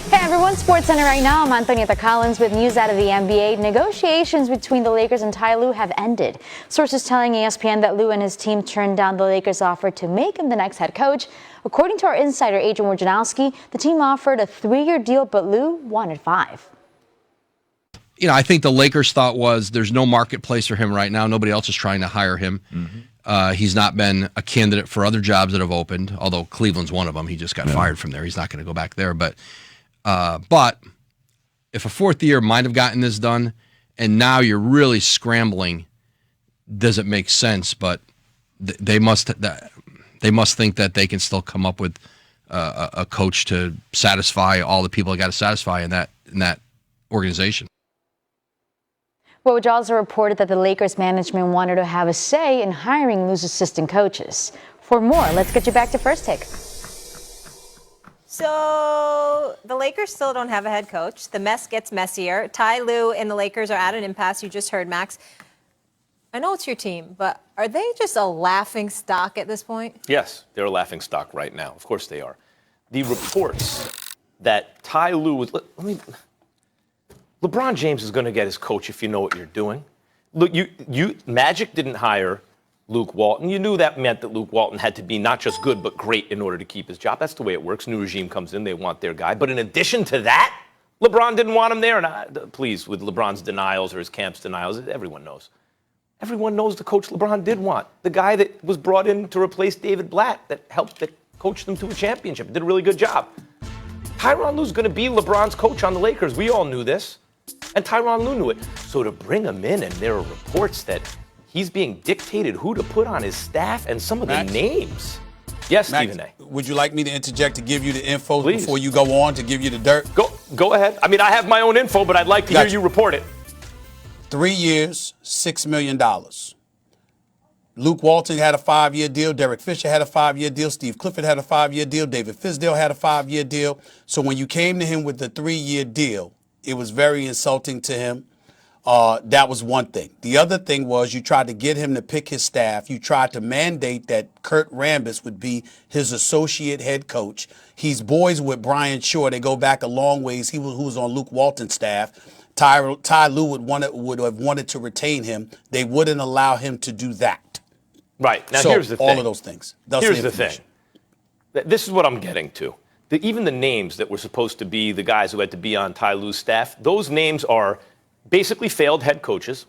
Hey everyone, SportsCenter right now. I'm Antonieta Collins with news out of the NBA. Negotiations between the Lakers and Tyronn Lue have ended. Sources telling ESPN that Lue and his team turned down the Lakers' offer to make him the next head coach. According to our insider, Adrian Wojnarowski, the team offered a 3-year deal, but Lue wanted 5. You know, I think the Lakers thought was there's no marketplace for him right now. Nobody else is trying to hire him. He's not been a candidate for other jobs that have opened, although Cleveland's one of them. He just got fired from there. He's not going to go back there. But if a 4th year might have gotten this done, and now you're really scrambling, does it make sense? But they must think that they can still come up with a coach to satisfy all the people they got to satisfy in that organization. Woj also reported that the Lakers management wanted to have a say in hiring Lue's assistant coaches. For more, let's get you back to First Take. So the Lakers still don't have a head coach. The mess gets messier. Ty Lue and the Lakers are at an impasse. You just heard, Max. I know it's your team, but are they just a laughing stock at this point? Yes, they're a laughing stock right now. Of course they are. The reports that Ty Lue was... LeBron James is going to get his coach if you know what you're doing. Look, Magic didn't hire Luke Walton. You knew that meant that Luke Walton had to be not just good, but great in order to keep his job. That's the way it works. New regime comes in, they want their guy. But in addition to that, LeBron didn't want him there. And please, with LeBron's denials or his camp's denials, everyone knows. Everyone knows the coach LeBron did want. The guy that was brought in to replace David Blatt that helped coach them to a championship. Did a really good job. Tyronn Lue's going to be LeBron's coach on the Lakers. We all knew this. And Tyronn Lue knew it. So to bring him in, and there are reports that he's being dictated who to put on his staff and some of the names. Yes, Max, Stephen A. Would you like me to interject to give you the info Please. before you go on to give you the dirt? Go ahead. I mean, I have my own info, but I'd like to hear you report it. 3 years, $6 million. Luke Walton had a 5-year deal. Derek Fisher had a 5-year deal. Steve Clifford had a 5-year deal. David Fizdale had a 5-year deal. So when you came to him with the 3-year deal, it was very insulting to him. That was one thing. The other thing was you tried to get him to pick his staff. You tried to mandate that Kurt Rambis would be his associate head coach. He's boys with Brian Shaw. They go back a long ways. Who was on Luke Walton's staff. Ty Lue would have wanted to retain him. They wouldn't allow him to do that. Right. Now, so here's the thing. All of those things. Here's the thing. This is what I'm getting to. Even the names that were supposed to be the guys who had to be on Ty Lue's staff, those names are basically failed head coaches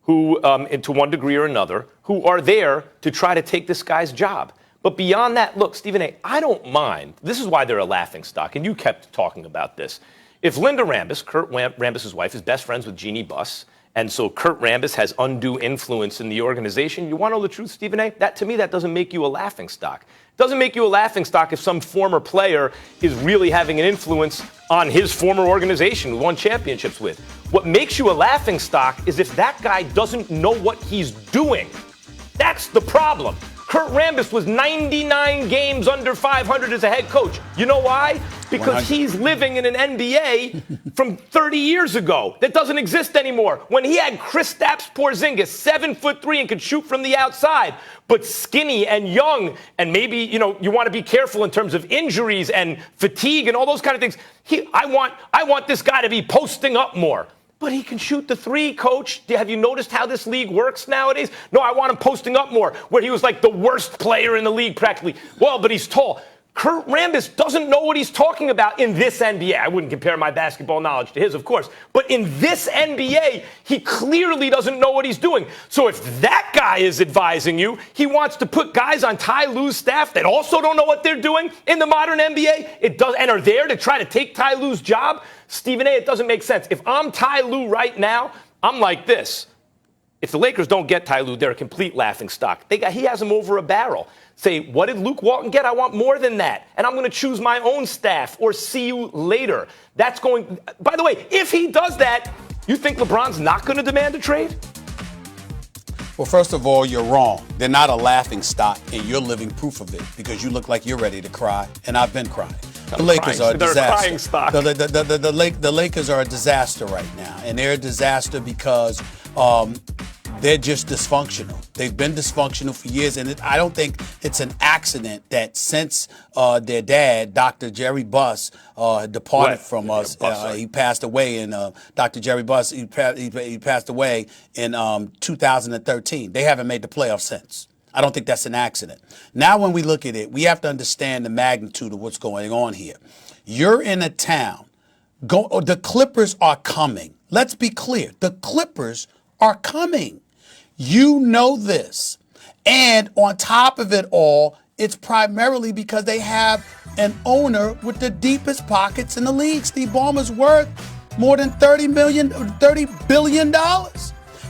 who, to one degree or another, who are there to try to take this guy's job. But beyond that, look, Stephen A., I don't mind. This is why they're a laughing stock, and you kept talking about this. If Linda Rambis, Kurt Rambis' wife, is best friends with Jeannie Buss, and so Kurt Rambis has undue influence in the organization, you want to know the truth, Stephen A.? To me, that doesn't make you a laughing stock. It doesn't make you a laughing stock if some former player is really having an influence on his former organization who won championships with. What makes you a laughing stock is if that guy doesn't know what he's doing. That's the problem. Kurt Rambis was 99 games under 500 as a head coach. You know why? Because 100. he's living in an NBA from 30 years ago that doesn't exist anymore. When he had Kristaps Porzingis, 7'3" and could shoot from the outside, but skinny and young, and maybe, you want to be careful in terms of injuries and fatigue and all those kind of things. I want this guy to be posting up more. But he can shoot the 3, coach. Have you noticed how this league works nowadays? No, I want him posting up more, where he was like the worst player in the league practically. Well, but he's tall. Kurt Rambis doesn't know what he's talking about in this NBA. I wouldn't compare my basketball knowledge to his, of course. But in this NBA, he clearly doesn't know what he's doing. So if that guy is advising you, he wants to put guys on Ty Lue's staff that also don't know what they're doing in the modern NBA and are there to try to take Ty Lue's job. Stephen A., it doesn't make sense. If I'm Ty Lue right now, I'm like this. If the Lakers don't get Ty Lue, they're a complete laughing stock. He has him over a barrel. Say, what did Luke Walton get? I want more than that. And I'm going to choose my own staff or see you later. By the way, if he does that, you think LeBron's not going to demand a trade? Well, first of all, you're wrong. They're not a laughing stock, and you're living proof of it because you look like you're ready to cry, and I've been crying. The Lakers are a disaster. They're a crying stock. The Lakers are a disaster right now, and they're a disaster because They're just dysfunctional. They've been dysfunctional for years, and I don't think it's an accident that since their dad, Dr. Jerry Buss, departed from us, he passed away in Dr. Jerry Buss. He passed away in 2013. They haven't made the playoffs since. I don't think that's an accident. Now, when we look at it, we have to understand the magnitude of what's going on here. You're in a town. The Clippers are coming. Let's be clear. The Clippers are coming. You know this. And on top of it all, it's primarily because they have an owner with the deepest pockets in the league. Steve Ballmer's worth more than $30 billion.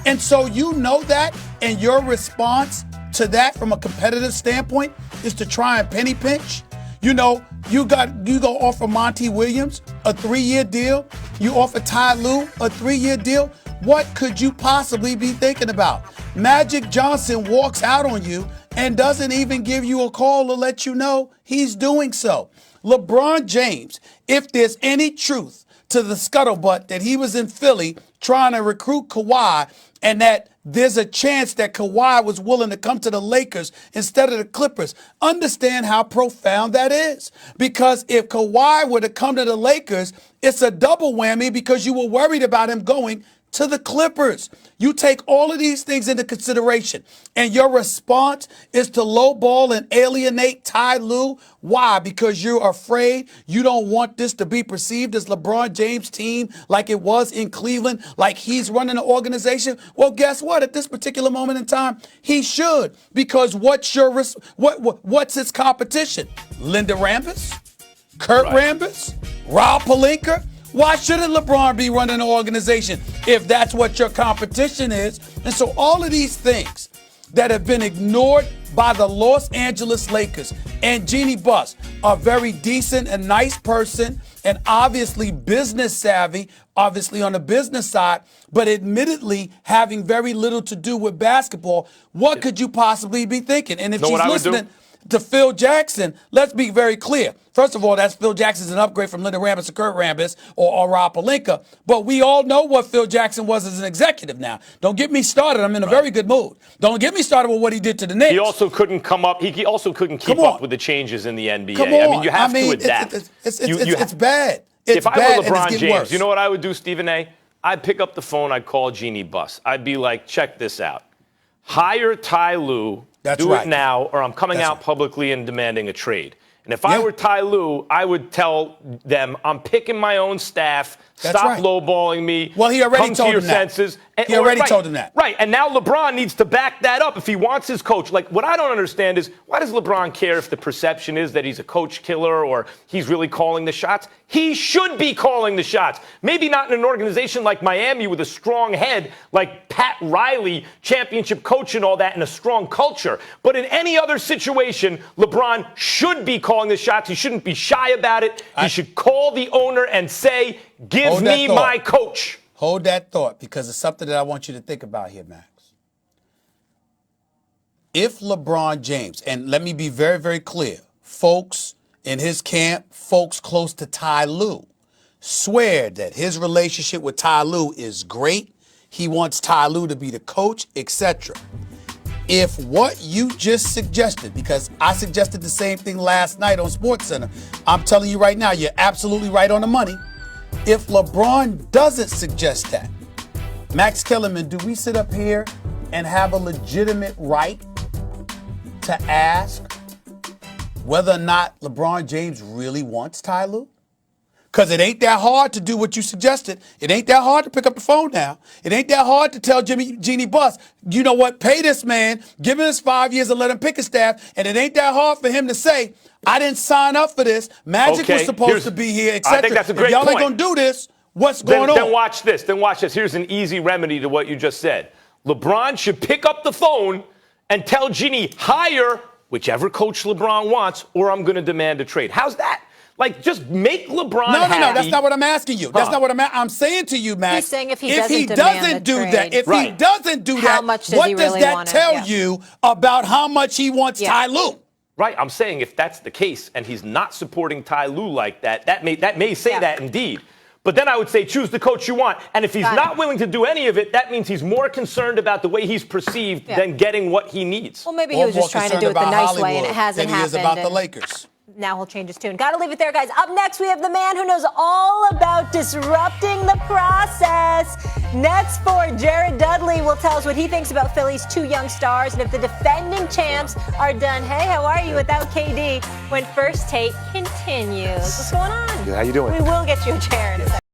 And so you know that, and your response to that from a competitive standpoint is to try and penny pinch. You know, you go offer Monty Williams a 3-year deal. You offer Ty Lue a 3-year deal. What could you possibly be thinking about? Magic Johnson walks out on you and doesn't even give you a call to let you know he's doing so. LeBron James, if there's any truth to the scuttlebutt that he was in Philly trying to recruit Kawhi, and that there's a chance that Kawhi was willing to come to the Lakers instead of the Clippers. Understand how profound that is. Because if Kawhi were to come to the Lakers, it's a double whammy because you were worried about him going to the Clippers. You take all of these things into consideration, and your response is to lowball and alienate Ty Lue. Why? Because you're afraid you don't want this to be perceived as LeBron James' team like it was in Cleveland, like he's running an organization. Well, guess what? At this particular moment in time, he should, because what's his competition? Linda Rambis? Kurt Rambis? Rob Pelinka? Why shouldn't LeBron be running an organization if that's what your competition is? And so all of these things that have been ignored by the Los Angeles Lakers and Jeannie Buss, a very decent and nice person and obviously business savvy, obviously on the business side, but admittedly having very little to do with basketball. What could you possibly be thinking? And if she's listening to Phil Jackson, let's be very clear. First of all, that's Phil Jackson's an upgrade from Linda Rambis to Kurt Rambis or Rob Pelinka. But we all know what Phil Jackson was as an executive now. Don't get me started. I'm in a very good mood. Don't get me started with what he did to the Knicks. He also couldn't come up. He also couldn't keep up with the changes in the NBA. I mean, you have to adapt. It's bad. It's if I bad, were LeBron James, worse. you know what I would do, Stephen A? I'd pick up the phone. I'd call Jeannie Buss. I'd be like, check this out. Hire Ty Lue. Do it now, or I'm coming out publicly and demanding a trade. And if I were Ty Lue, I would tell them, I'm picking my own staff. Stop lowballing me. Well, he already Come told to your him that. senses. He already told him that. Right. And now LeBron needs to back that up if he wants his coach. Like, what I don't understand is, why does LeBron care if the perception is that he's a coach killer or he's really calling the shots? He should be calling the shots. Maybe not in an organization like Miami with a strong head like Pat Riley, championship coach and all that, and a strong culture. But in any other situation, LeBron should be calling the shots. He shouldn't be shy about it. He should call the owner and say, give me my coach. Hold that thought, because it's something that I want you to think about here, Max. If LeBron James, and let me be very, very clear, folks in his camp, folks close to Ty Lue, swear that his relationship with Ty Lue is great. He wants Ty Lue to be the coach, etc. If what you just suggested, because I suggested the same thing last night on SportsCenter, I'm telling you right now, you're absolutely right on the money. If LeBron doesn't suggest that, Max Kellerman, do we sit up here and have a legitimate right to ask whether or not LeBron James really wants Ty Lue? Because it ain't that hard to do what you suggested. It ain't that hard to pick up the phone now. It ain't that hard to tell Jeannie Buss, you know what, pay this man, give him his 5 years and let him pick his staff. And it ain't that hard for him to say, I didn't sign up for this. Magic was supposed to be here, etc. I think that's a great point. If y'all point. ain't going to do this, what's going on? Then watch this. Then watch this. Here's an easy remedy to what you just said. LeBron should pick up the phone and tell Jeannie, hire whichever coach LeBron wants, or I'm going to demand a trade. How's that? Like, just make LeBron happy. No, that's not what I'm asking you. That's not what I'm saying to you, Max. He's saying if he doesn't do that, if he doesn't do that, what does that tell you about how much he wants Ty Lue? Right, I'm saying if that's the case and he's not supporting Ty Lue like that, that may say that indeed. But then I would say choose the coach you want. And if he's not willing to do any of it, that means he's more concerned about the way he's perceived than getting what he needs. Well, maybe he was just trying to do it the nice way, and it hasn't happened. Than he is about the Lakers. Now he'll change his tune. Got to leave it there, guys. Up next, we have the man who knows all about disrupting the process. Nets for Jared Dudley will tell us what he thinks about Philly's 2 young stars and if the defending champs are done. Hey, how are you without KD? When First Take continues. What's going on? Good, how you doing? We will get you a chair in a second.